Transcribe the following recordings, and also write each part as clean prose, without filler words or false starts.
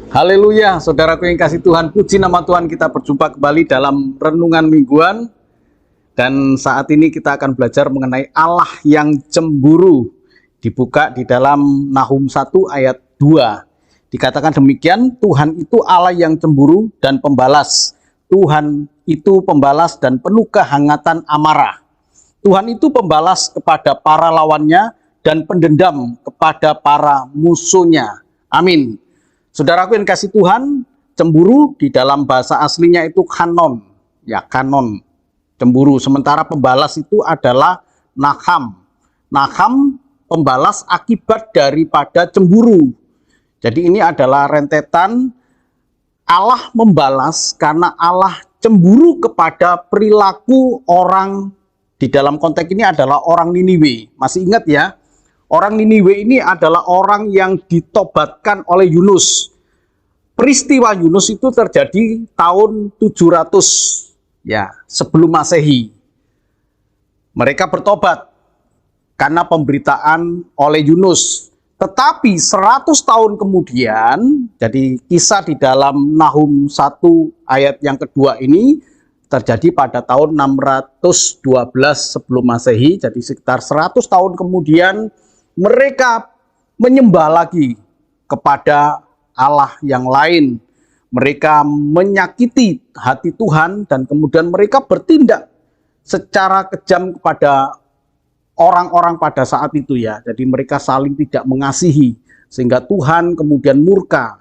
Haleluya, saudaraku yang kasih Tuhan, puji nama Tuhan, kita berjumpa kembali dalam renungan mingguan. Dan saat ini kita akan belajar mengenai Allah yang cemburu. Dibuka di dalam Nahum 1 ayat 2. Dikatakan demikian, Tuhan itu Allah yang cemburu dan pembalas. Tuhan itu pembalas dan penuh kehangatan amarah. Tuhan itu pembalas kepada para lawannya dan pendendam kepada para musuhnya. Amin. Saudaraku yang kasih Tuhan, cemburu di dalam bahasa aslinya itu kanon. Ya, kanon. Cemburu. Sementara pembalas itu adalah naham. Naham pembalas akibat daripada cemburu. Jadi ini adalah rentetan Allah membalas karena Allah cemburu kepada perilaku orang. Di dalam konteks ini adalah orang Niniwe. Masih ingat ya? Orang Niniwe ini adalah orang yang ditobatkan oleh Yunus. Peristiwa Yunus itu terjadi tahun 700 ya, sebelum Masehi. Mereka bertobat karena pemberitaan oleh Yunus. Tetapi 100 tahun kemudian, jadi kisah di dalam Nahum 1 ayat yang kedua ini terjadi pada tahun 612 sebelum Masehi. Jadi sekitar 100 tahun kemudian mereka menyembah lagi kepada Allah yang lain. Mereka menyakiti hati Tuhan dan kemudian mereka bertindak secara kejam kepada orang-orang pada saat itu ya. Jadi mereka saling tidak mengasihi sehingga Tuhan kemudian murka.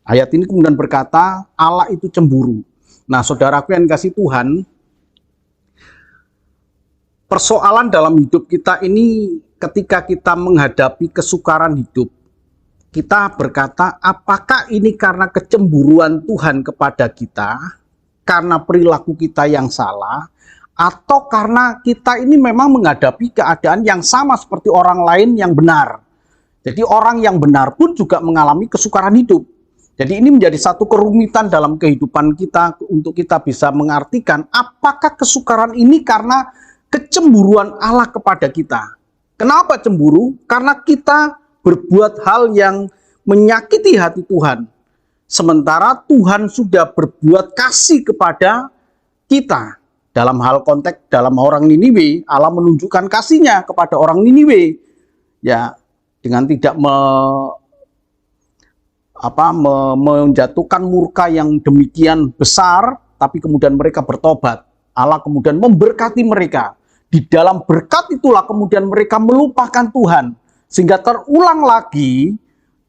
Ayat ini kemudian berkata Allah itu cemburu. Nah, saudaraku yang kasih Tuhan, persoalan dalam hidup kita ini ketika kita menghadapi kesukaran hidup, kita berkata, apakah ini karena kecemburuan Tuhan kepada kita, karena perilaku kita yang salah, atau karena kita ini memang menghadapi keadaan yang sama seperti orang lain yang benar. Jadi orang yang benar pun juga mengalami kesukaran hidup. Jadi ini menjadi satu kerumitan dalam kehidupan kita untuk kita bisa mengartikan apakah kesukaran ini karena kecemburuan Allah kepada kita. Kenapa cemburu? Karena kita berbuat hal yang menyakiti hati Tuhan. Sementara Tuhan sudah berbuat kasih kepada kita. Dalam hal konteks dalam orang Niniwe, Allah menunjukkan kasihnya kepada orang Niniwe. Ya, dengan tidak menjatuhkan murka yang demikian besar, tapi kemudian mereka bertobat. Allah kemudian memberkati mereka. Di dalam berkat itulah kemudian mereka melupakan Tuhan. Sehingga terulang lagi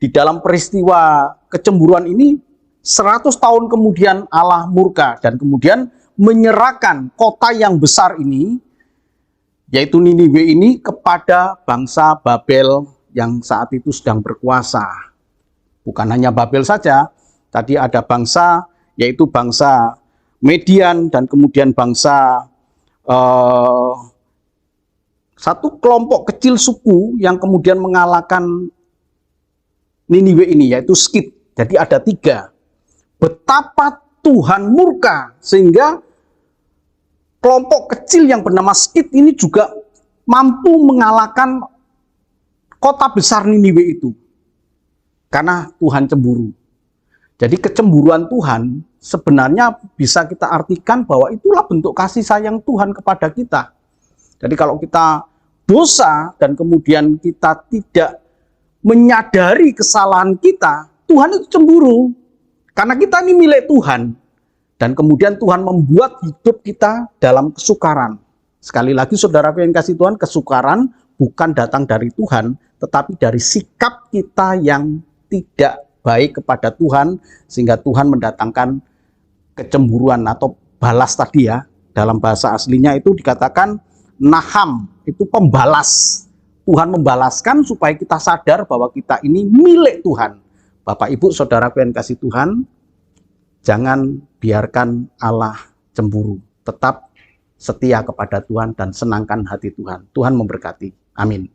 di dalam peristiwa kecemburuan ini 100 tahun kemudian Allah murka dan kemudian menyerahkan kota yang besar ini, yaitu Niniwe ini, kepada bangsa Babel yang saat itu sedang berkuasa. Bukan hanya Babel saja, tadi ada bangsa, yaitu bangsa Median dan kemudian bangsa satu kelompok kecil suku yang kemudian mengalahkan Niniwe ini, yaitu Skit. Jadi ada 3. Betapa Tuhan murka sehingga kelompok kecil yang bernama Skit ini juga mampu mengalahkan kota besar Niniwe itu. Karena Tuhan cemburu. Jadi kecemburuan Tuhan sebenarnya bisa kita artikan bahwa itulah bentuk kasih sayang Tuhan kepada kita. Jadi kalau kita dosa dan kemudian kita tidak menyadari kesalahan kita, Tuhan itu cemburu. Karena kita ini milik Tuhan. Dan kemudian Tuhan membuat hidup kita dalam kesukaran. Sekali lagi saudaraku yang kasih Tuhan, kesukaran bukan datang dari Tuhan, tetapi dari sikap kita yang tidak baik kepada Tuhan, sehingga Tuhan mendatangkan kecemburuan atau balas tadi ya. Dalam bahasa aslinya itu dikatakan naham, itu pembalas. Tuhan membalaskan supaya kita sadar bahwa kita ini milik Tuhan. Bapak, Ibu, saudaraku yang kasih Tuhan, jangan biarkan Allah cemburu. Tetap setia kepada Tuhan dan senangkan hati Tuhan. Tuhan memberkati. Amin.